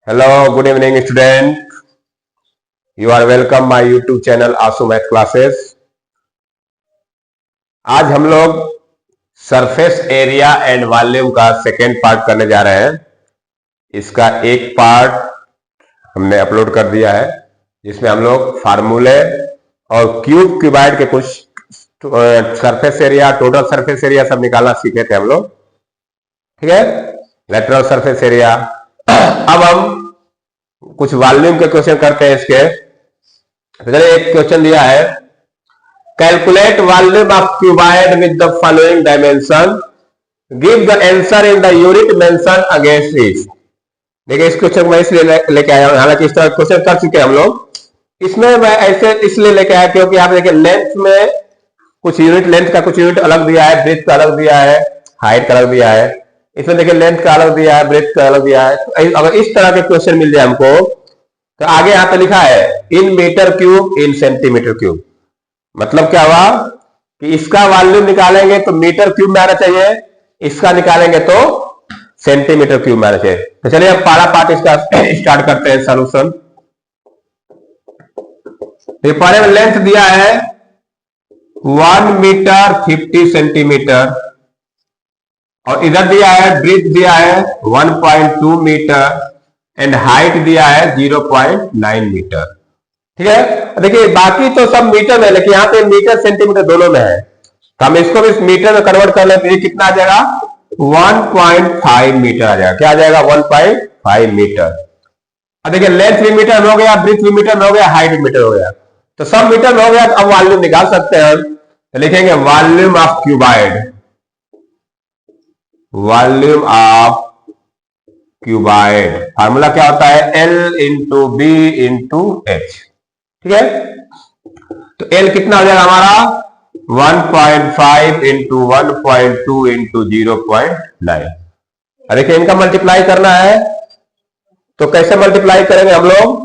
Hello, good evening, student. You are welcome my YouTube channel Aasu math classes. आज हम लोग surface area and volume का second part करने जा रहे हैं। इसका एक पार्ट हमने अपलोड कर दिया है, जिसमें हम लोग फार्मूले और क्यूब क्यूबाइड के कुछ surface area, total surface area सब निकालना सीखे थे हम लोग। ठीक है, लेटरल सरफेस एरिया। अब हम कुछ वॉल्यूम के क्वेश्चन करते हैं इसके। चलिए, एक क्वेश्चन दिया है, calculate volume of cuboid with the following dimension, give the answer in the unit mention against it. देखिए, इस क्वेश्चन में इसलिए लेके आया हूं, हालांकि इस तरह क्वेश्चन कर चुके हैं हम लोग। इसमें मैं ऐसे इसलिए लेके आया क्योंकि आप देखिए लेंथ में कुछ यूनिट, लेंथ का कुछ यूनिट अलग दिया है, ब्रेथ का अलग दिया है, हाइट का अलग दिया है। इसमें देखिए लेंथ का अलग दिया है, ब्रेथ का अलग दिया है। तो अगर इस तरह के क्वेश्चन मिल जाए हमको, तो आगे यहाँ पे लिखा है in metre cube, in centimetre cube. मतलब क्या हुआ कि इसका वॉल्यूम निकालेंगे तो मीटर क्यूब में आना चाहिए, इसका निकालेंगे तो सेंटीमीटर क्यूब में आना चाहिए। तो चलिए अब पहला पार्ट इसका स्टार्ट करते हैं सॉल्यूशन। तो पहले में लेंथ दिया है 1 मीटर 50 सेंटीमीटर, और इधर दिया है ब्रीथ दिया है 1.2 मीटर एंड हाइट दिया है 0.9 मीटर। ठीक है, देखिए बाकी तो सब मीटर में, लेकिन यहाँ पे मीटर सेंटीमीटर दोनों में है, तो हम इसको भी मीटर में कन्वर्ट कर लेते हैं। कितना आ जाएगा? 1.5 मीटर आ जाएगा। क्या आ जाएगा? 1.5 मीटर। अब देखिए लेंथ भी मीटर में हो गया, ब्रीथ भी मीटर में हो गया, हाइट भी मीटर हो गया, तो सब मीटर में हो गया। तो अब वॉल्यूम निकाल सकते हैं। तो लिखेंगे volume of cuboid, volume of cuboid formula क्या होता है? L into B into H. ठीक है, तो L कितना हो जाएगा हमारा? 1.5 इंटू 1.2 इंटू 0.9। देखिए इनका मल्टीप्लाई करना है, तो कैसे मल्टीप्लाई करेंगे हम लोग?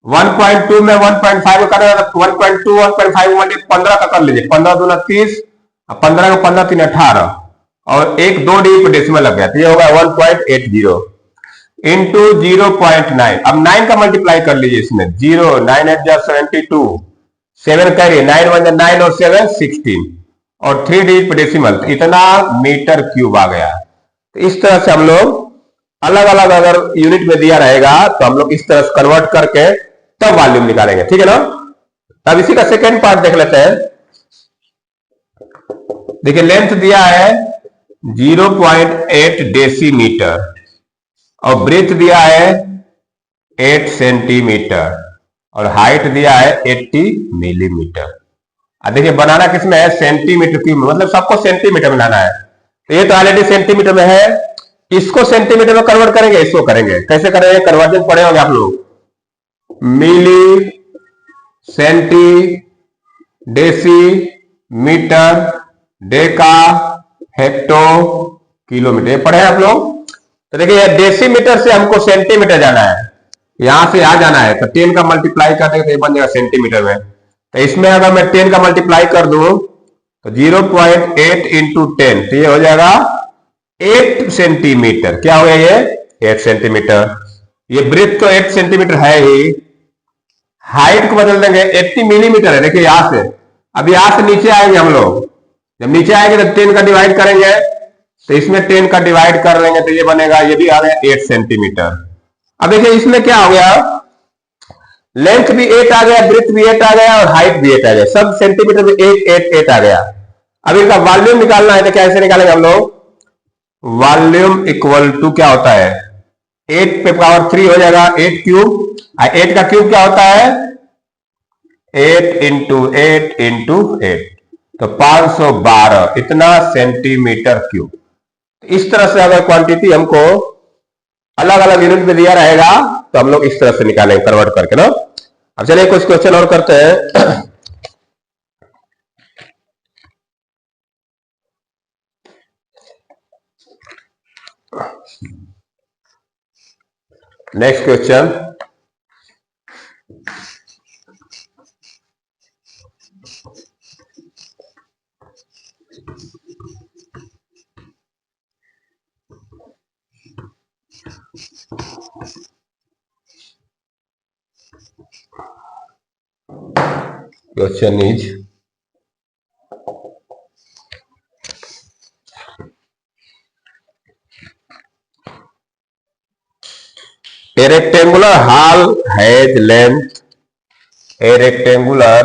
1.2 में 1.5 कर रहे हैं, 1.2 1.5 15 का कर लीजिए। 15 दूना 30, 15 का 15 3 18, और एक 2 डी पर डेसिमल लग गया, तो ये होगा 1.80 इंटू 0.9। अब 9 का मल्टीप्लाई कर लीजिए इसमें। 0 9 8 72, 7 करिए, 9 1 9 और 7 16, और 3 डी पर डेसिमल, तो इतना मीटर क्यूब आ गया। तो इस तरह से हम लोग अलग अलग अगर यूनिट में दिया रहेगा तो हम लोग इस तरह से कन्वर्ट करके तब वॉल्यूम निकालेंगे। ठीक है ना? अब इसी का सेकेंड पार्ट देख लेते हैं। देखिए लेंथ दिया है 0.8 डेसीमीटर और ब्रेथ दिया है 8 सेंटीमीटर और हाइट दिया है 80 मिलीमीटर। अब देखिए बनाना किसमें है? सेंटीमीटर क्यूब में, मतलब सबको सेंटीमीटर में लाना है। तो ये तो ऑलरेडी सेंटीमीटर में है, इसको सेंटीमीटर में कन्वर्ट करेंगे, इसको करेंगे। कैसे करेंगे? कन्वर्जन पढ़े होंगे आप लोग। Milli, centi, deci, metre, deca, hecto, kilometre पढ़े आप लोग। तो देखिए डेसीमीटर से हमको सेंटीमीटर जाना है, यहां से आ जाना है, तो 10 का मल्टीप्लाई कर देंगे तो ये बन जाएगा सेंटीमीटर में। तो इसमें अगर मैं 10 का मल्टीप्लाई कर दूं तो 0.8 इंटू 10, तो ये हो जाएगा 8 सेंटीमीटर। क्या हो गया ये? 8 सेंटीमीटर। ये ब्रेथ तो 8 सेंटीमीटर है ही, हाइट को बदल देंगे, 80 मिलीमीटर है। देखिए यहां से, अब यहां से नीचे आएंगे हम लोग, जब नीचे आएंगे तो 10 का डिवाइड करेंगे, तो इसमें 10 का डिवाइड कर लेंगे तो ये बनेगा, ये भी आ गया 8 सेंटीमीटर। अब देखिए इसमें क्या हो गया? लेंथ भी 8 आ गया, ब्रेथ भी 8 आ गया, और हाइट भी 8 आ गया, सब सेंटीमीटर में 8 8 8 आ गया। अब इनका वॉल्यूम निकालना है, तो कैसे निकालेंगे हम लोग? वॉल्यूम इक्वल टू क्या होता है? 8 पे पावर 3 हो जाएगा, 8 क्यूब। 8 का क्यूब क्या होता है? 8 इंटू 8 इंटू 8, तो 512, इतना सेंटीमीटर क्यूब। इस तरह से अगर क्वांटिटी हमको अलग अलग यूनिट में दिया रहेगा तो हम लोग इस तरह से निकालेंगे कन्वर्ट करके ना। अब चलिए कुछ क्वेश्चन और करते हैं। Next question, question is a rectangular hall has length a rectangular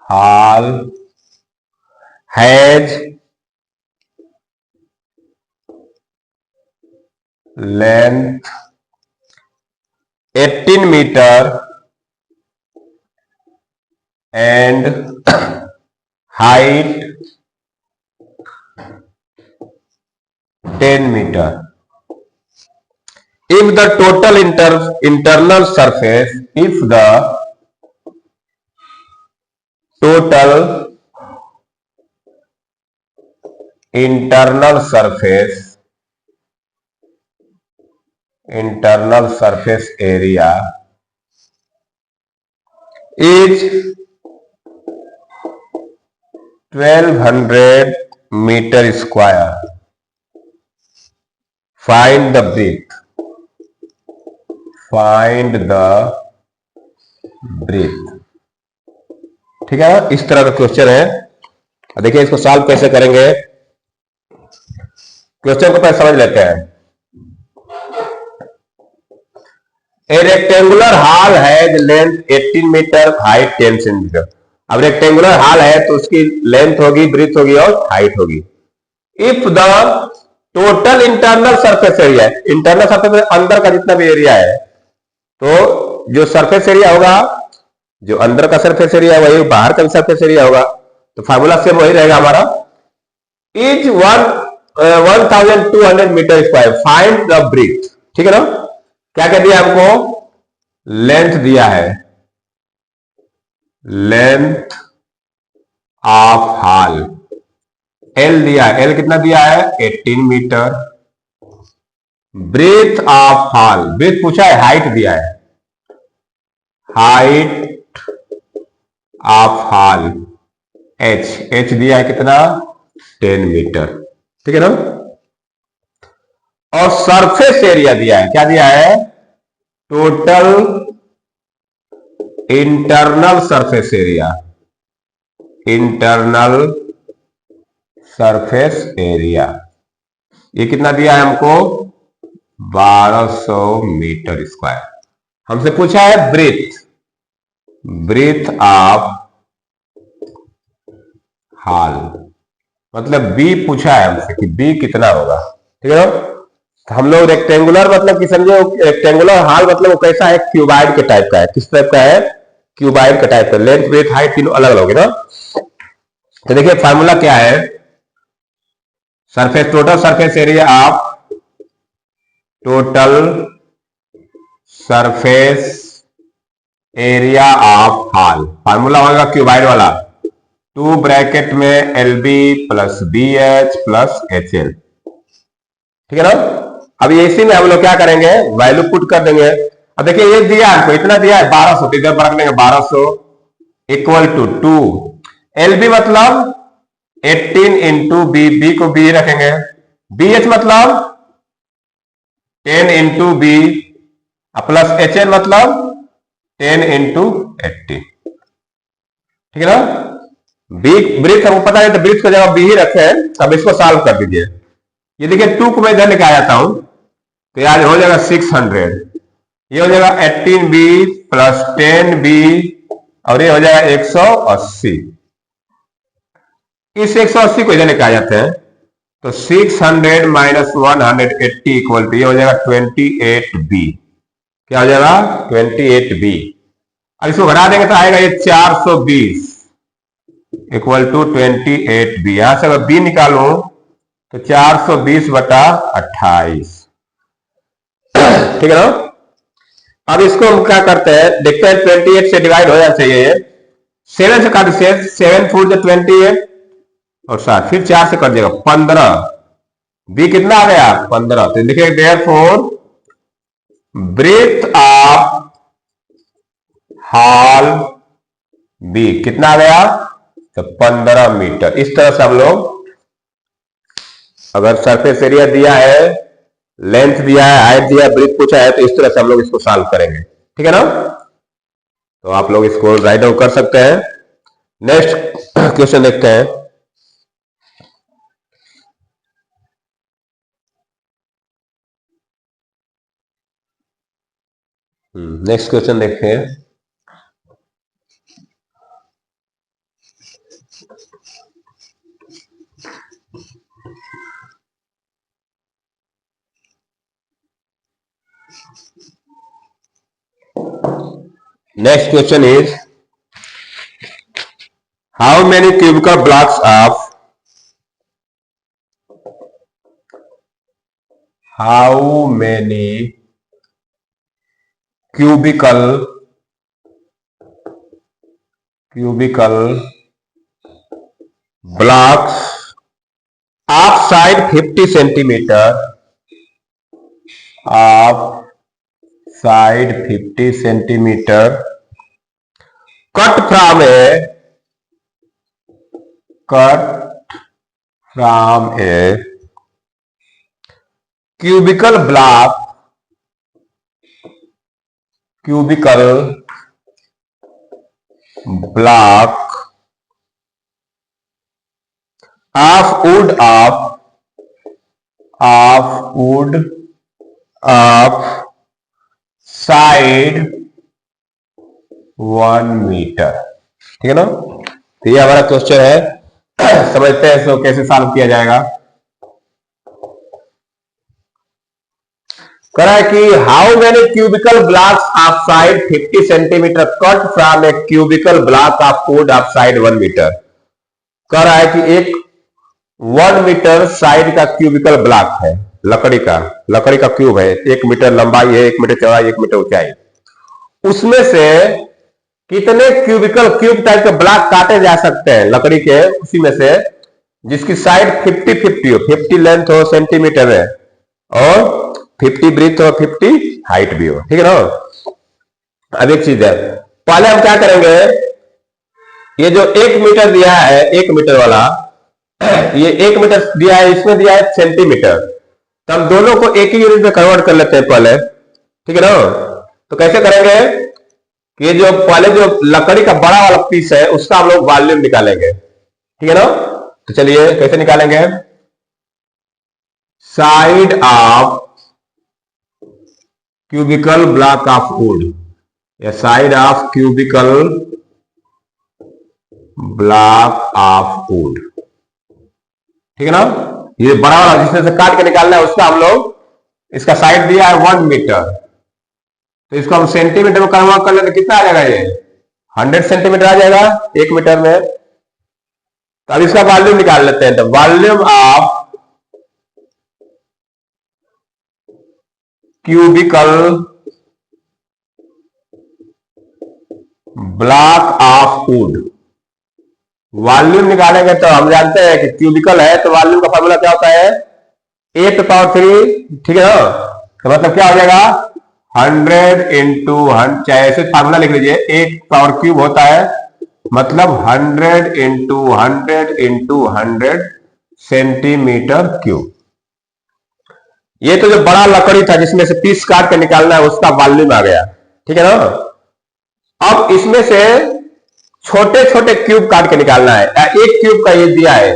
hall has length 18 meter and height 10 meter. If the total internal surface, if the total internal surface area is 1200 meter square, find the breadth. ठीक है ना, इस तरह का question है। देखिए इसको solve कैसे करेंगे, क्वेश्चन को पहले समझ लेते हैं। A rectangular hall has length 18 metre, height 10 centimetre. अब रेक्टेंगुलर हॉल है तो उसकी लेंथ होगी, ब्रीथ होगी और हाइट होगी। If the total internal surface area, internal surface अंदर का जितना भी एरिया है, तो जो सरफेस एरिया होगा, जो अंदर का सरफेस एरिया है वही बाहर का सरफेस एरिया होगा, तो फार्मूला सेम वही रहेगा हमारा। Is 1200 metre square, find the breadth. ठीक है ना, क्या क्या दिया हमको, लेंथ दिया है, लेंथ ऑफ हॉल एल दिया है, एल कितना दिया है 18 metre. Breadth of hall, breadth पूछा है, हाइट दिया है, height of hall H, H दिया है कितना 10 मीटर। ठीक है ना, और सरफेस एरिया दिया है, क्या दिया है, total internal surface area, internal surface area ये कितना दिया है हमको 1200 मीटर स्क्वायर। हमसे पूछा है ब्रीथ, ब्रीथ ऑफ हॉल, मतलब बी पूछा है हमसे कि बी कितना होगा। ठीक है ना, तो हम लोग रेक्टेंगुलर मतलब कि समझो, रेक्टेंगुलर हॉल मतलब वो कैसा है, क्यूबाइड के टाइप का है। किस टाइप का है, क्यूबाइड का टाइप का, लेंथ ब्रेथ हाइट तीनों अलग अलग होगी ना। तो देखिए फार्मूला क्या है, surface, total surface area of, total surface area of hall, formula होगा क्यूबाइड वाला, 2 ब्रैकेट में LB plus BH plus HL। ठीक है ना, अब इसी में हम लोग क्या करेंगे, वैल्यू पुट कर देंगे। अब देखिए ये दिया है, इतना दिया है 1200, तो इधर रख लेंगे 1200 इक्वल टू 2, LB मतलब 18 इंटू बी, बी को बी रखेंगे, BH मतलब 10 इंटू बी प्लस HL मतलब 10 इंटू 80। ठीक है ना, बी ब्रीथ हमको पता है, तो ब्रीथ को जब बी ही रखे हैं, तब इसको सॉल्व कर दीजिए। ये देखिए 2 को मैं इधर लेके आ जाता हूं, तो यार हो जाएगा 600, ये हो जाएगा 18B प्लस 10B और ये हो जाएगा 180। इस 180 को इधर लेके आ जाते हैं, तो 600 माइनस 180 इक्वल टू ये हो जाएगा 28B। क्या हो जाएगा 28B। अब इसको घटा देंगे तो आएगा ये 420 इक्वल टू 28B। यहां से अगर B निकालू तो 420 बटा 28। ठीक है ना, अब इसको हम क्या करते हैं, देखते हैं 28 से डिवाइड हो जाना चाहिए, 7 से काट दीजिए, 7 4 28 और 7, फिर 4 से कर देगा 15, बी कितना आ गया 15। तो देखिए therefore breadth of hall B कितना आ गया तो 15 मीटर। इस तरह से हम लोग अगर सरफेस एरिया दिया है, लेंथ दिया है, हाइट दिया है, ब्रीथ पूछा है, तो इस तरह से हम लोग इसको सॉल्व करेंगे। ठीक है ना? तो आप लोग इसको राइट डाउन कर सकते हैं। नेक्स्ट क्वेश्चन देखते हैं। नेक्स्ट क्वेश्चन देखें। Next question is, how many cubical blocks of blocks of side 50 centimeter cut from a cubical block of wood of side 1 metre. ठीक है ना? तो ये हमारा क्वेश्चन है। समझते हैं इसको कैसे सॉल्व किया जाएगा। कह रहा है कि how many cubical blocks of side 50 centimetre cut from a cubical block of wood of side 1 metre. कह रहा है कि एक 1 मीटर साइड का क्यूबिकल ब्लॉक है, लकड़ी का क्यूब है, 1 मीटर लंबाई है, 1 मीटर चौड़ाई, 1 मीटर ऊंचाई। उसमें से कितने क्यूब टाइप के ब्लॉक काटे जा सकते हैं लकड़ी के, उसी में से जिसकी साइड 50-50 हो, 50 लेंथ हो सेंटीमीटर में, और 50 ब्रीथ हो, 50 हाइट भी हो। ठीक है ना? अब एक चीज है, पहले हम क्या करेंगे, ये जो 1 मीटर दिया है, 1 मीटर वाला, ये 1 मीटर दिया है, इसमें दिया है सेंटीमीटर, तो हम दोनों को एक ही यूनिट में कन्वर्ट कर लेते हैं पहले। ठीक है ना? तो कैसे करेंगे, ये जो पहले जो लकड़ी का बड़ा वाला पीस है उसका हम लोग वॉल्यूम निकालेंगे। ठीक है ना? तो चलिए कैसे निकालेंगे। Side of cubical block of wood, या side of cubical block of wood. ठीक है ना? ये बड़ा वाला जिसमें से काट के निकालना है उसका हम लोग, इसका साइड दिया है 1 मीटर, तो इसको हम सेंटीमीटर में कन्वर्ट कर लेते, कितना आ जाएगा, ये 100 सेंटीमीटर आ जाएगा 1 मीटर में। तो अब इसका वॉल्यूम निकाल लेते हैं। तो volume of cubical block of would, volume निकालेंगे तो हम जानते हैं कि क्यूबिकल है तो वॉल्यूम का फॉर्मूला क्या होता है, 8⁻3। ठीक है ना? तो मतलब क्या हो जाएगा, 100 इंटू 100, चाहे ऐसे फार्मूला लिख लीजिए, 8 पावर क्यूब होता है, मतलब 100 इंटू 100 इंटू 100 सेंटीमीटर क्यूब। ये तो जो बड़ा लकड़ी था जिसमें से पीस काट के निकालना है उसका वॉल्यूम आ गया। ठीक है ना? अब इसमें से छोटे छोटे क्यूब काट के निकालना है। एक क्यूब का ये दिया है,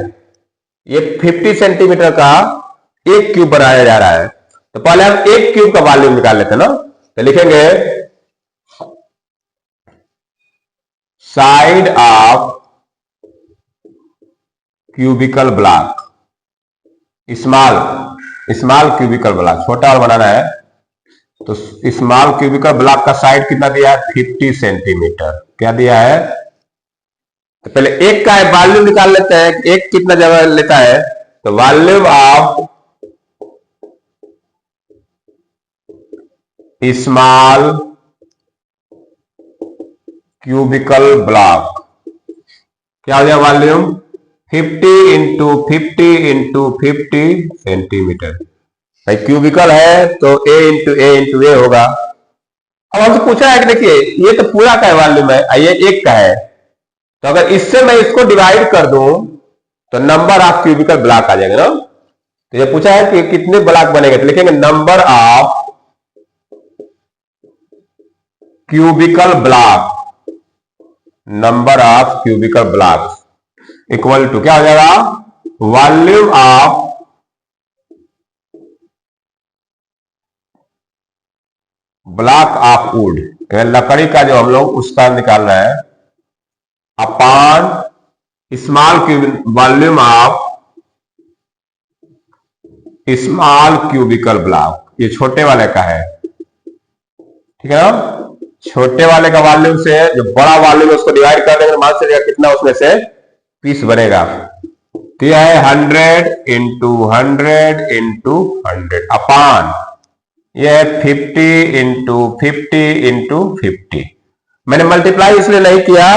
ये 50 सेंटीमीटर का एक क्यूब बनाया जा रहा है, तो पहले हम एक क्यूब का वॉल्यूम निकाल लेते हैं ना। तो लिखेंगे side of cubical block, small cubical block, छोटा और बनाना है, तो स्मॉल क्यूबिकल ब्लॉक का साइड कितना दिया है, 50 सेंटीमीटर। क्या दिया है, तो पहले एक का वॉल्यूम निकाल लेते हैं, एक कितना जगह लेता है, तो volume of small cubical block क्या हो जाए, वॉल्यूम 50 इंटू 50 सेंटीमीटर। भाई क्यूबिकल है तो ए इंटू ए होगा। अब हमसे पूछा है कि देखिए ये तो पूरा का वॉल्यूम है, ये एक का है, तो अगर इससे मैं इसको डिवाइड कर दूं तो नंबर ऑफ क्यूबिकल ब्लॉक आ जाएगा ना। तो ये पूछा है कि कितने ब्लॉक बनेंगे, तो लिखेंगे number of cubical block, number of cubical block equal to क्या हो जाएगा, volume of block of wood, लकड़ी का जो हम लोग उसका निकाल रहे हैं, upon small volume of small cubical block, ये छोटे वाले का है, ठीक है ना। छोटे वाले का वॉल्यूम से जो बड़ा वॉल्यूम है उसको डिवाइड कर देंगे, मान चलिएगा कितना उसमें से पीस बनेगा। तो यह है 100 इंटू 100 इंटू 100 अपॉन यह है 50 इंटू 50 इंटू 50। मैंने मल्टीप्लाई इसलिए नहीं किया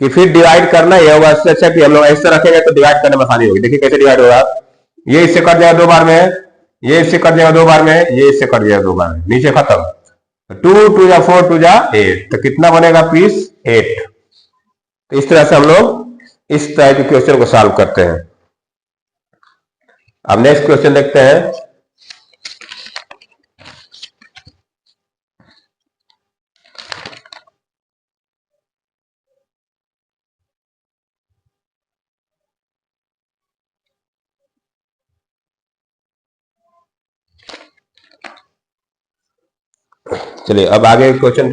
कि फिर डिवाइड करना ये होगा, इससे अच्छा कि हम लोग ऐसे रखेंगे तो डिवाइड करने में आसानी होगी। देखिए कैसे डिवाइड होगा, ये इससे कट जाएगा 2 बार में, ये इससे कट जाएगा 2 बार में, ये इससे कट जाएगा 2 बार में, नीचे खत्म। 2 2 जा 4 2 जा 8, तो कितना बनेगा पीस 8। तो इस तरह से हम लोग इस तरह के क्वेश्चन को सॉल्व करते हैं। अब नेक्स्ट क्वेश्चन देखते हैं। चलिए अब आगे क्वेश्चन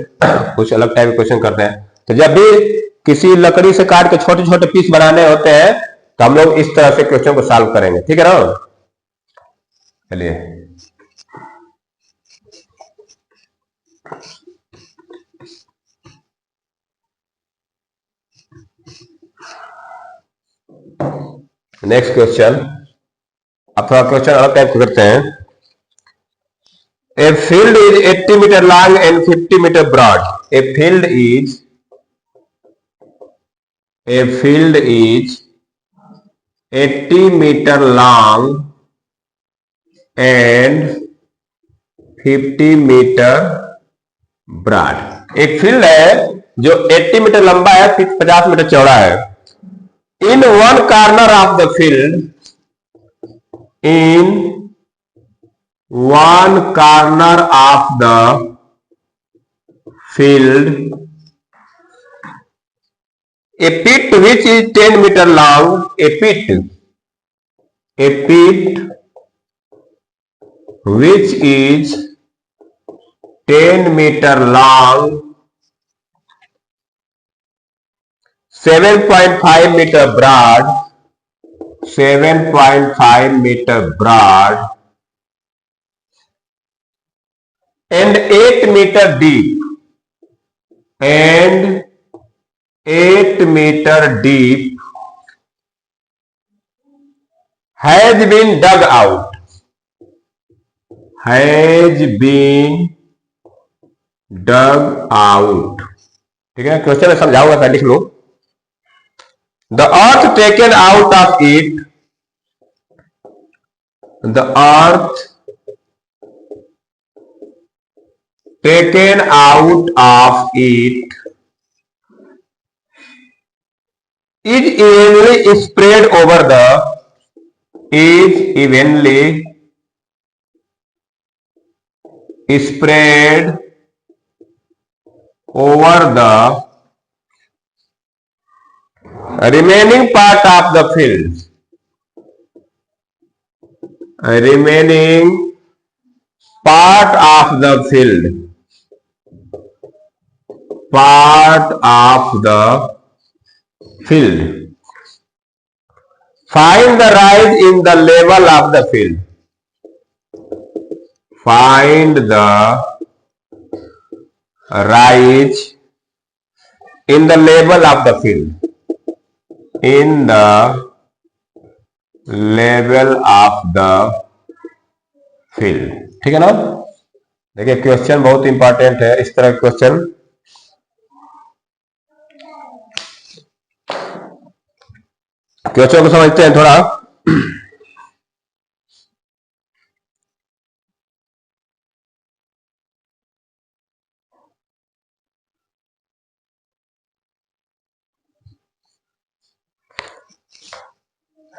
कुछ अलग टाइप के क्वेश्चन करते हैं। तो जब भी किसी लकड़ी से काट के छोटे छोटे पीस बनाने होते हैं तो हम लोग इस तरह से क्वेश्चन को सॉल्व करेंगे, ठीक है ना। चलिए नेक्स्ट क्वेश्चन, अब थोड़ा क्वेश्चन अलग टाइप के करते हैं। A field is 80 meter long and 50 meter broad. A field is 80 meter long and 50 meter broad. एक फील्ड है जो 80 मीटर लंबा है, 50 मीटर चौड़ा है। In one corner of the field, in one corner of the field, a pit which is 10 meter long, a pit which is 10 meter long, 7.5 meter broad, 7.5 meter broad and 8 meter deep, and 8 meter deep has been dug out, has been dug out। ठीक है, question में समझाऊंगा, लिख लो। The earth taken out of it, the earth taken out of it is evenly spread over the, is evenly spread over the remaining part of the field, remaining part of the field, part of the field. Find the rise in the level of the field. Find the rise in the level of the field. In the level of the field। ठीक है ना। देखिए question बहुत important है, इस तरह के question को समझते हैं थोड़ा।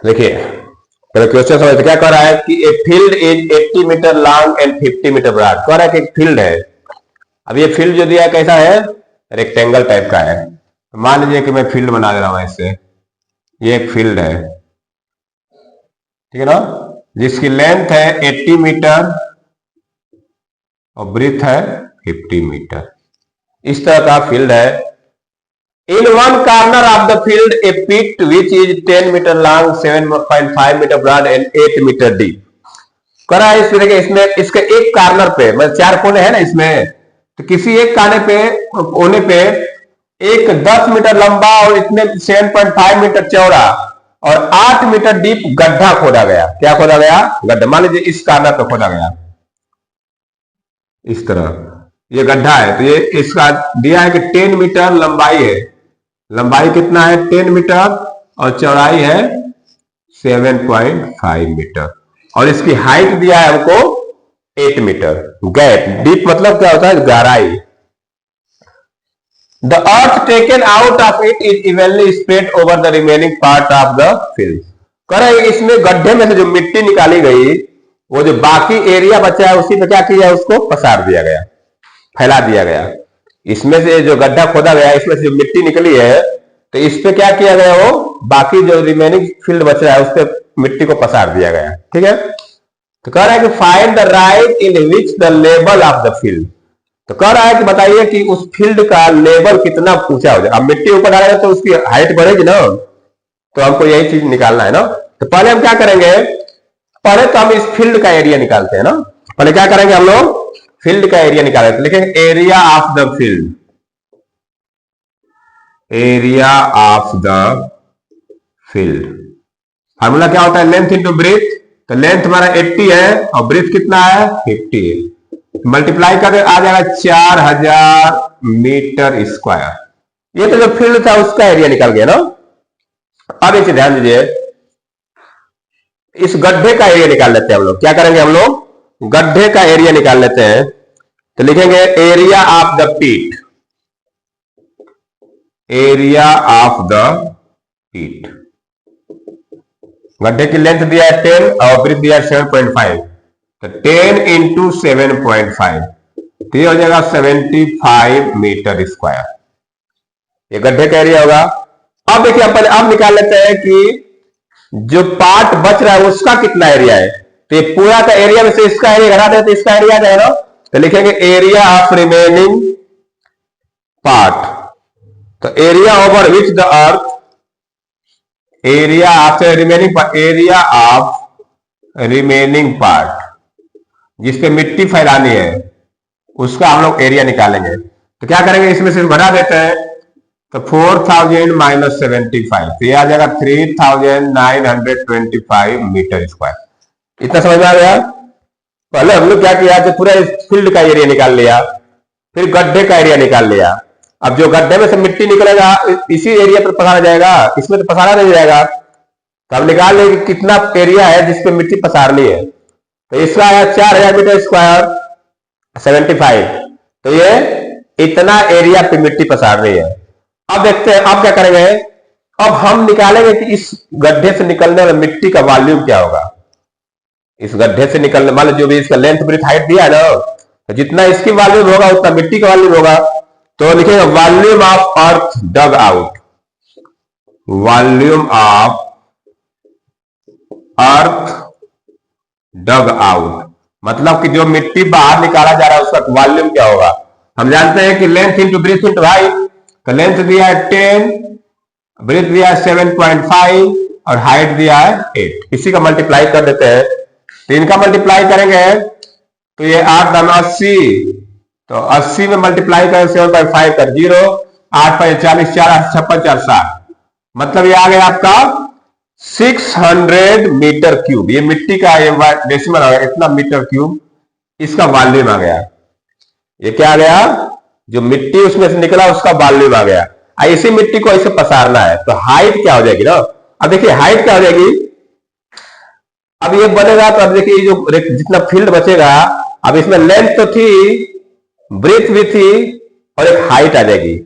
देखिए पहले क्वेश्चन समझते क्या कह रहा है कि a field is 80 metre long and 50 metre broad. कह रहा है कि एक फील्ड है। अब ये फील्ड जो दिया है कैसा है, रेक्टेंगल टाइप का है। मान लीजिए कि मैं फील्ड बना दे रहा हूं ऐसे, ये एक फील्ड है, ठीक है ना, जिसकी लेंथ है 80 मीटर और ब्रीथ है 50 मीटर। इस तरह का फील्ड है। In one corner of the field a pit which is 10 metre long, 7.5 metre broad and 8 metre deep. करा है इस तरह के, इसमें इसके एक कॉर्नर पे, मतलब 4 कोने हैं ना इसमें, तो किसी एक कोने पे एक 10 मीटर लंबा और इतने 7.5 मीटर चौड़ा और 8 मीटर डीप गड्ढा खोदा गया। क्या खोदा गया? गड्ढा। मान लीजिए इस कॉर्नर पे खोदा गया, इस तरह ये गड्ढा है। तो ये इसका दिया है कि 10 मीटर लंबाई है, लंबाई कितना है 10 मीटर और चौड़ाई है 7.5 मीटर, और इसकी हाइट दिया है हमको 8 मीटर। गैप डीप मतलब क्या होता है? गहराई। The earth taken out of it is evenly spread over the remaining part of the field. कह रहे इसमें गड्ढे में से जो मिट्टी निकाली गई, वो जो बाकी एरिया बचा है उसी पे क्या किया, उसको पसार दिया गया, फैला दिया गया। इसमें से जो गड्ढा खोदा गया, इसमें से जो मिट्टी निकली है, तो इस पे क्या किया गया, वो बाकी जो रिमेनिंग फील्ड बच रहा है उस पर मिट्टी को पसार दिया गया। ठीक है। तो कह रहा है कि find the right in which the level of the field. तो कह रहा है कि बताइए कि उस फील्ड का लेवल कितना ऊंचा हो जाए। अब मिट्टी ऊपर डालेगा तो उसकी हाइट बढ़ेगी ना, तो हमको यही चीज निकालना है ना। तो पहले हम क्या करेंगे, पहले तो हम इस फील्ड का एरिया निकालते हैं ना। पहले क्या करेंगे हम लोग, फील्ड का एरिया निकालेंगे। तो लिखेंगे area of the field, area of the field. Formula क्या होता है, लेंथ इंटू ब्रीथ। तो लेंथ हमारा 80 है और ब्रीथ कितना है 50 है। मल्टीप्लाई करके आ जाएगा 4000 मीटर स्क्वायर। ये तो जो फील्ड था उसका एरिया निकल गया ना। अब इसे ध्यान दीजिए, इस गड्ढे का एरिया निकाल लेते हैं हम लोग। क्या करेंगे हम लोग, गड्ढे का एरिया निकाल लेते हैं। तो लिखेंगे एरिया ऑफ द पीट, एरिया ऑफ द पीट। गड्ढे की लेंथ दिया है 10 और ब्रीथ दिया है 7.5। तो 10 इंटू 7.5, तो ये हो जाएगा 75 मीटर स्क्वायर। ये गड्ढे का एरिया होगा। अब देखिए अब निकाल लेते हैं कि जो पार्ट बच रहा है उसका कितना एरिया है। तो ये पूरा का एरिया में से इसका एरिया घटा दें तो इसका एरिया आ जाएगा। तो लिखेंगे एरिया ऑफ रिमेनिंग पार्ट। तो area over which the earth, area of remaining part, area of remaining part जिसपे मिट्टी फैलानी है उसका हम लोग एरिया निकालेंगे। तो क्या करेंगे, इसमें से घटा देते हैं। तो 4000 माइनस 75, तो ये आ जाएगा 3925 मीटर स्क्वायर। इतना समझ में आ गया। पहले हम लोग क्या किया, जो पूरा फील्ड का एरिया निकाल लिया, फिर गड्ढे का एरिया निकाल लिया। अब जो गड्ढे में से मिट्टी निकलेगा इसी एरिया पर पसारा जाएगा, इसमें तो पसारा नहीं जाएगा। तो अब निकाल लेंगे कितना एरिया है जिसपे मिट्टी पसारनी है। तो इसका आया 4000 मीटर स्क्वायर 75। तो ये इतना एरिया पे मिट्टी पसार रही है। अब देखते हैं अब क्या करेंगे, अब हम निकालेंगे कि इस गड्ढे से निकलने वाले मिट्टी का वॉल्यूम क्या होगा। इस गड्ढे से निकलने वाले जो भी इसका लेंथ ब्रीथ हाइट दिया है ना, तो जितना इसकी वॉल्यूम होगा उतना मिट्टी का वॉल्यूम होगा। तो लिखेंगे volume of earth dug out, volume of earth dug out, मतलब कि जो मिट्टी बाहर निकाला जा रहा है उसका वॉल्यूम क्या होगा। हम जानते हैं कि length into breadth into height. तो लेंथ दिया है 10, ब्रीथ दिया है 7.5 और हाइट दिया है 8। इसी का मल्टीप्लाई कर देते हैं। तो इनका मल्टीप्लाई करेंगे तो ये 8 दाम 80, तो 80 में मल्टीप्लाई करें 7.5 कर 0, 8 5 40, 4 56 4 60, मतलब ये आ गया आपका 600 मीटर क्यूब। ये मिट्टी का ये डेसिमल आ गया, इतना मीटर क्यूब इसका वॉल्यूम आ गया। ये क्या आ गया, जो मिट्टी उसमें से निकला उसका वॉल्यूम आ गया। इसी मिट्टी को ऐसे पसारना है तो हाइट क्या हो जाएगी ना। अब देखिए हाइट क्या हो जाएगी, अब ये बनेगा। तो अब देखिए जो जितना फील्ड बचेगा, अब इसमें लेंथ तो थी, ब्रीथ भी थी और एक हाइट आ जाएगी।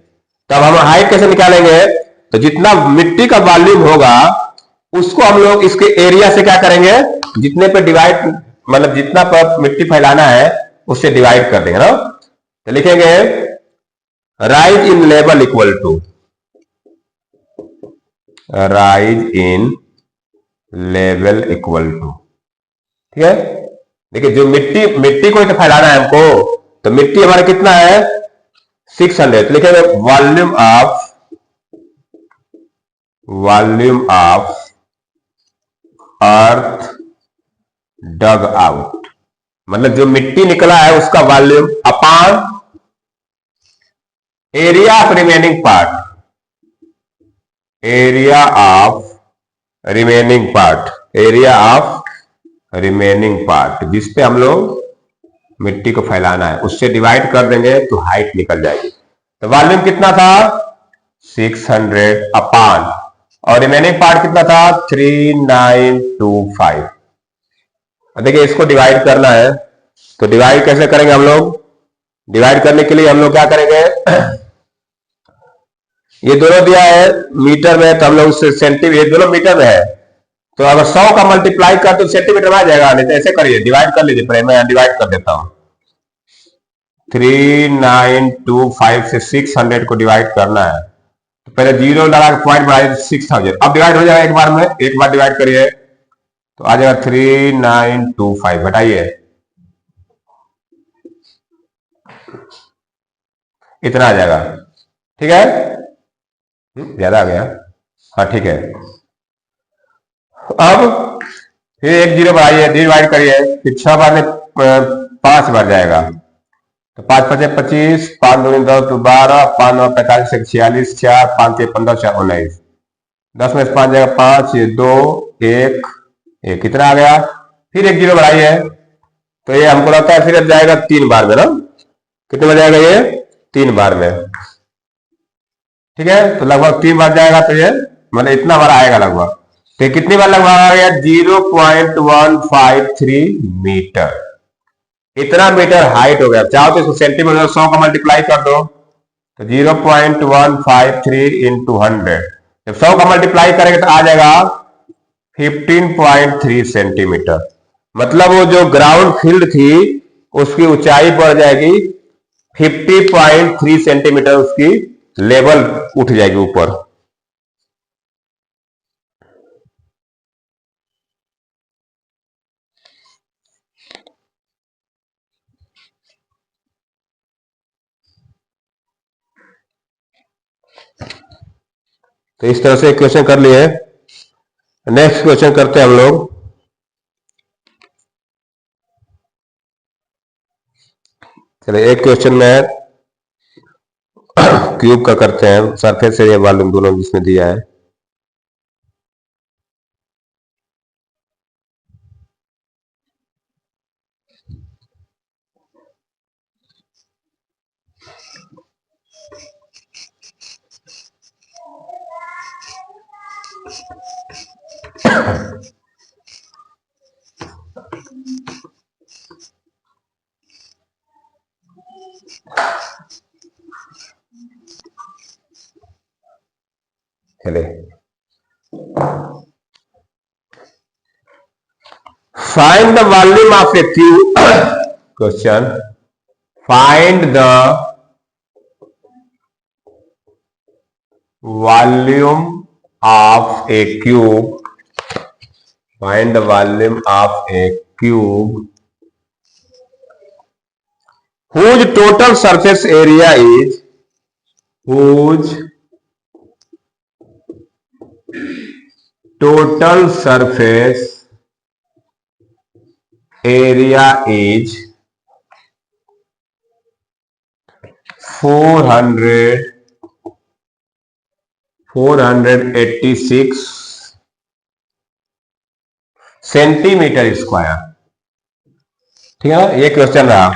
तब हम हाइट कैसे निकालेंगे, तो जितना मिट्टी का वॉल्यूम होगा उसको हम लोग इसके एरिया से क्या करेंगे, जितने पे डिवाइड, मतलब जितना पर मिट्टी फैलाना है उससे डिवाइड कर देंगे ना। तो लिखेंगे rise in level equal to, rise in level equal to, ठीक है। देखिए जो मिट्टी मिट्टी को तो फैलाना है हमको, तो मिट्टी हमारा कितना है 600, तो लिखेंगे volume of earth dug out, मतलब जो मिट्टी निकला है उसका volume upon area of remaining part, area of remaining part, area of remaining part, जिसपे हम लोग मिट्टी को फैलाना है उससे डिवाइड कर देंगे तो हाइट निकल जाएगी। तो वॉल्यूम कितना था 600 अपॉन, और रिमेनिंग पार्ट कितना था 3925। देखिए इसको डिवाइड करना है, तो डिवाइड कैसे करेंगे हम लोग, डिवाइड करने के लिए हम लोग क्या करेंगे ये दोनों दिया है मीटर में, तो हम लोग उससे सेंटीमीटर, दोनों मीटर में है, तो अगर 100 का मल्टीप्लाई कर तो सेंटीमीटर में आ जाएगा, नहीं तो ऐसे करिए डिवाइड कर लीजिए, पहले मैं डिवाइड कर देता हूं। 3925 से 600 को डिवाइड करना है, तो पहले जीरो लगा के पॉइंट बढ़ाइए 6000, अब डिवाइड हो जाएगा एक बार में, एक बार डिवाइड करिए तो आ जाएगा 3925, घटाइए इतना आ जाएगा, ठीक है। ज्यादा आ गया, हाँ ठीक है। अब फिर एक जीरो बढ़ाइए, डिवाइड करिए, फिर 6 बार में 5 बार जाएगा, तो 5 5 25, 5 2 10 तो 12, 5 9 45 46, 4 5 6 15 4 19, 10 में 5 जाएगा 5, ये 2 1 1, कितना आ गया। फिर एक जीरो बढ़ाइए, तो ये हमको लगता है फिर जाएगा 3 बार में ना, कितने में जाएगा ये 3 बार में, ठीक है। तो लगभग 3 बार जाएगा, तो ये मतलब इतना बार आएगा लगभग, तो कितनी बार लगभग आ गया 0.153 मीटर, इतना मीटर हाइट हो गया। चाहो तो इसको सेंटीमीटर 100 का मल्टीप्लाई कर दो, तो 0.153 इंटू 100, जब 100 का मल्टीप्लाई करेंगे तो आ जाएगा 15.3 सेंटीमीटर, मतलब वो जो ग्राउंड फील्ड थी उसकी ऊंचाई बढ़ जाएगी 50.3 सेंटीमीटर, उसकी लेवल उठ जाएगी ऊपर। तो इस तरह से क्वेश्चन कर लिए। नेक्स्ट क्वेश्चन करते हैं हम लोग। चलिए एक क्वेश्चन में क्यूब का करते हैं, सरफेस एरिया वॉल्यूम दोनों जिसमें दिया है। चलिए find the volume of A cube, question find the volume of A cube, find the volume of a cube whose total surface area is, whose total surface area is 486 centimetre square, ठीक है। ये question रहा।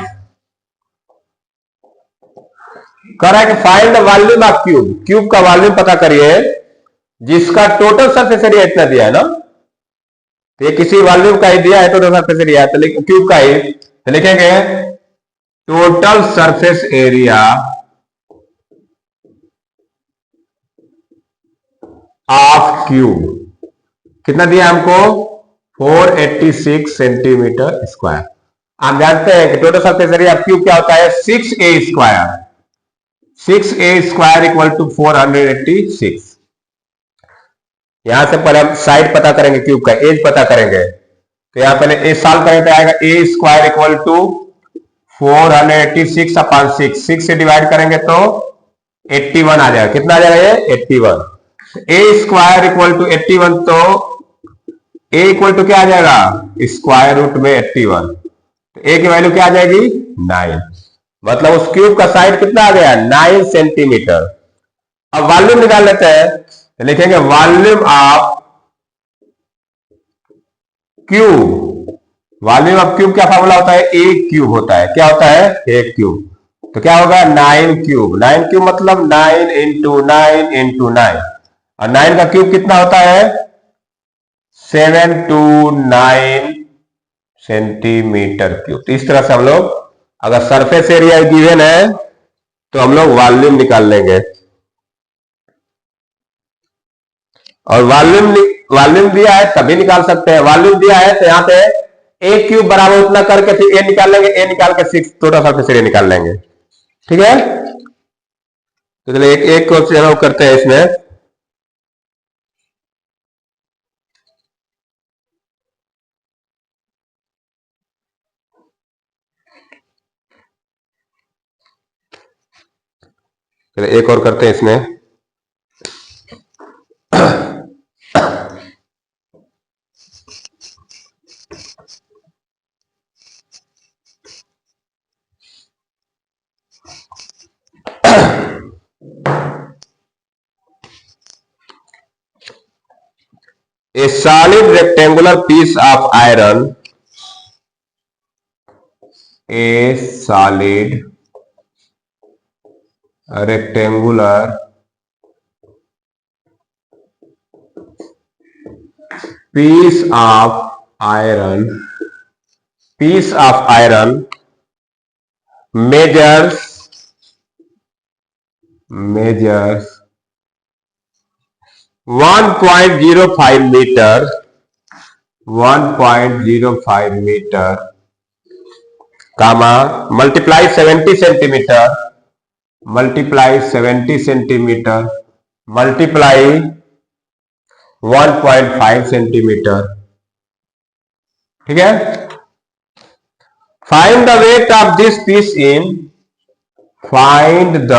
Correct, find the volume of cube, cube का volume पता करिए जिसका total surface area इतना दिया है ना, तो ये किसी वॉल्यूम का ही दिया है, टोटल सरफेस एरिया तो क्यूब का ही, तो लिखेंगे total surface area of cube, कितना दिया हमको 486 सेंटीमीटर स्क्वायर। आप जानते हैं कि टोटल सरफेस एरिया क्यूब क्या होता है 6a square, 6a square equal to 486। यहां से पहले हम साइड पता करेंगे, क्यूब का एज पता करेंगे। तो यहां पहले ए सॉल्व करेंगे तो आएगा ए स्क्वायर इक्वल टू 486 अपॉन 6 से डिवाइड करेंगे तो 81 आ जाएगा। कितना आ जाएगा ये 81। ए स्क्वायर इक्वल टू 81, तो ए इक्वल टू क्या आ जाएगा स्क्वायर रूट में 81, तो ए की वैल्यू क्या आ जाएगी 9। मतलब उस क्यूब का साइड कितना आ गया 9 सेंटीमीटर। अब वॉल्यूम निकाल लेते हैं, तो लिखेंगे volume of cube. Volume of cube क्या फॉर्मूला होता है ए क्यूब होता है। क्या होता है ए क्यूब। तो क्या होगा 9 क्यूब। 9 क्यूब मतलब 9 इंटू 9 इंटू 9, और 9 का क्यूब कितना होता है 729 सेंटीमीटर क्यूब। तो इस तरह से हम लोग अगर सरफेस एरिया गिवन है तो हम लोग वॉल्यूम निकाल लेंगे। और वॉल्यूम दिया है तभी निकाल सकते हैं। वॉल्यूम दिया है तो यहां पे ए क्यूब बराबर उतना करके फिर ए निकाल लेंगे, ए निकाल के 6 टोटल सरफेस एरिया निकाल लेंगे। ठीक है, तो चलिए एक क्वेश्चन करते हैं इसमें। चलिए एक और करते हैं इसमें। A solid rectangular piece of iron, a solid rectangular piece of iron measures 1.05 meter, 1.05 meter, comma, multiply 70 centimeter, multiply 70 centimeter, multiply 1.5 centimetre. ठीक है, find the weight of this piece in, find the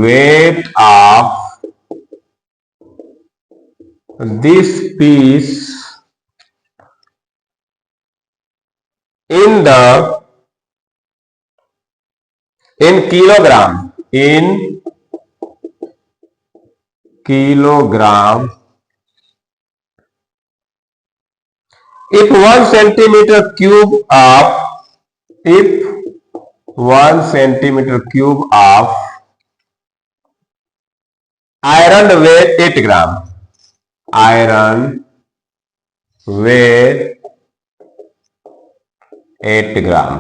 weight of this piece in kilogram, in kilogram, if 1 centimeter cube of, if 1 centimeter cube of iron weight 8 gram, iron weight 8 ग्राम।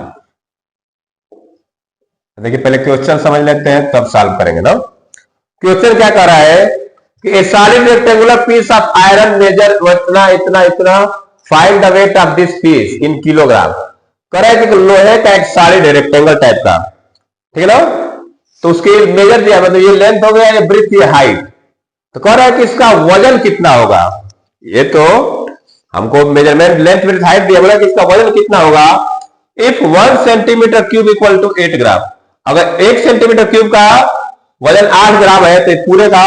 देखिए पहले question समझ लेते हैं तब solve करेंगे ना। Question क्या कर रहा है कि a solid rectangular piece of iron measure इतना इतना इतना, find the weight of this piece in kilogram. कर रहा है कि लोहे का एक सॉलिड है रेक्टेंगल टाइप का, ठीक है ना। तो उसके मेजर दिया, मतलब ये लेंथ हो गया, ये ब्रेथ, ये हाइट। तो कह रहा है कि इसका वजन कितना होगा। ये तो हमको मेजरमेंट लेंथ ब्रेथ हाइट दिया, बोला कि इसका वजन कितना होगा। If 1 centimetre cube equal to 8 gram, अगर 1 सेंटीमीटर क्यूब का वजन 8 ग्राम है तो पूरे का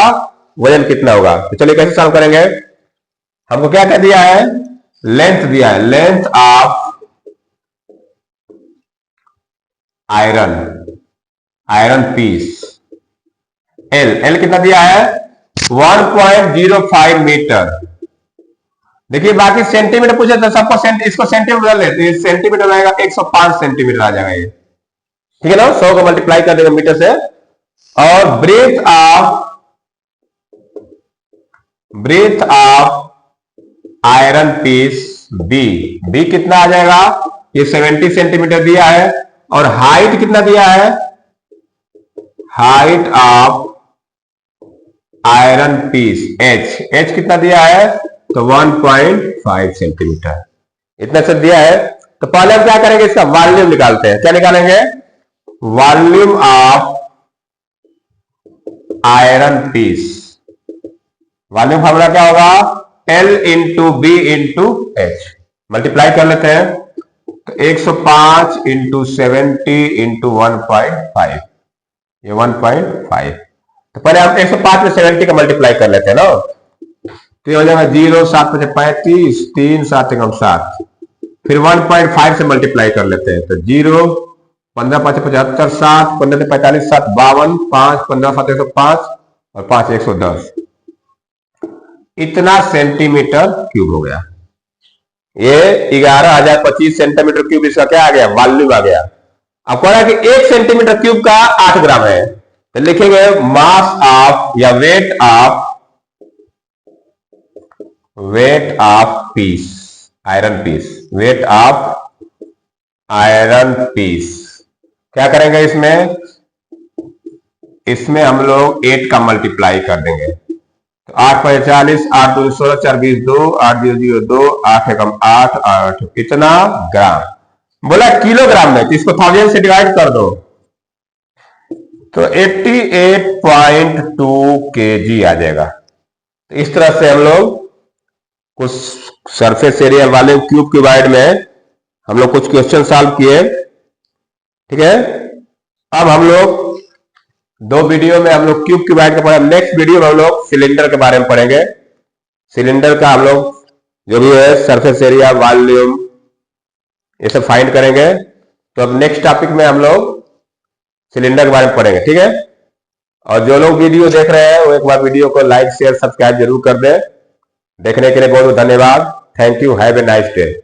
वजन कितना होगा। तो चलिए कैसे सॉल्व करेंगे। हमको क्या क्या दिया है, लेंथ दिया है, length of iron piece, L कितना दिया है 1.05 मीटर। देखिए बाकी सेंटीमीटर पूछे तो सबको इसको सेंटीमीटर लेते हैं, सेंटीमीटर आएगा 105 सेंटीमीटर आ जाएगा ये, ठीक है ना। 100 को मल्टीप्लाई कर देगा मीटर से। और breadth of iron piece B कितना आ जाएगा, ये 70 सेंटीमीटर दिया है। और हाइट कितना दिया है, height of iron piece H कितना दिया है, तो 1.5 सेंटीमीटर, इतना से दिया है। तो पहले हम क्या करेंगे, इसका वॉल्यूम निकालते हैं। क्या निकालेंगे, volume of iron piece. Volume formula क्या होगा, L into B into H, multiply कर लेते हैं। तो 105 इंटू 70 इंटू 1.5, ये 1.5। तो पहले हम 105 में 70 का मल्टीप्लाई कर लेते हैं ना, तो ये हो जाएगा 0, 7 5 35, 3 7 1 7, फिर 1.5 से मल्टीप्लाई कर लेते हैं। तो 0, 15 5 75, 7 15 45 7 52, 5 15 7 105 और 5 110, इतना सेंटीमीटर क्यूब हो गया। ये 11,025 सेंटीमीटर क्यूब इसका क्या आ गया, वॉल्यूम आ गया। अब कह रहा है कि 1 सेंटीमीटर क्यूब का 8 ग्राम है, तो लिखेंगे मास ऑफ या weight of piece, iron piece, weight of iron piece. क्या करेंगे इसमें हम लोग 8 का मल्टीप्लाई कर देंगे। तो 8 5 40, 8 2 16, 4 20 2, 8 0 0 2, 8 1 8 8, इतना ग्राम बोला किलोग्राम में, तो इसको 1000 से डिवाइड कर दो, तो 88.2 kg आ जाएगा। तो इस तरह से हम लोग कुछ सरफेस एरिया वाले क्यूब क्यूबाइड में हम लोग कुछ क्वेश्चन सॉल्व किए, ठीक है। अब हम लोग 2 वीडियो में हम लोग क्यूब क्यूबाइड का पढ़ा, नेक्स्ट वीडियो में हम लोग सिलेंडर के बारे में पढ़ेंगे। सिलेंडर का हम लोग जो भी है सरफेस एरिया, वॉल्यूम, ये सब फाइंड करेंगे। तो अब नेक्स्ट टॉपिक में हम लोग सिलेंडर के बारे में पढ़ेंगे, ठीक है। और जो लोग वीडियो देख रहे हैं वो एक बार वीडियो को लाइक शेयर सब्सक्राइब जरूर कर दें। देखने के लिए बहुत बहुत धन्यवाद। Thank you, have a nice day.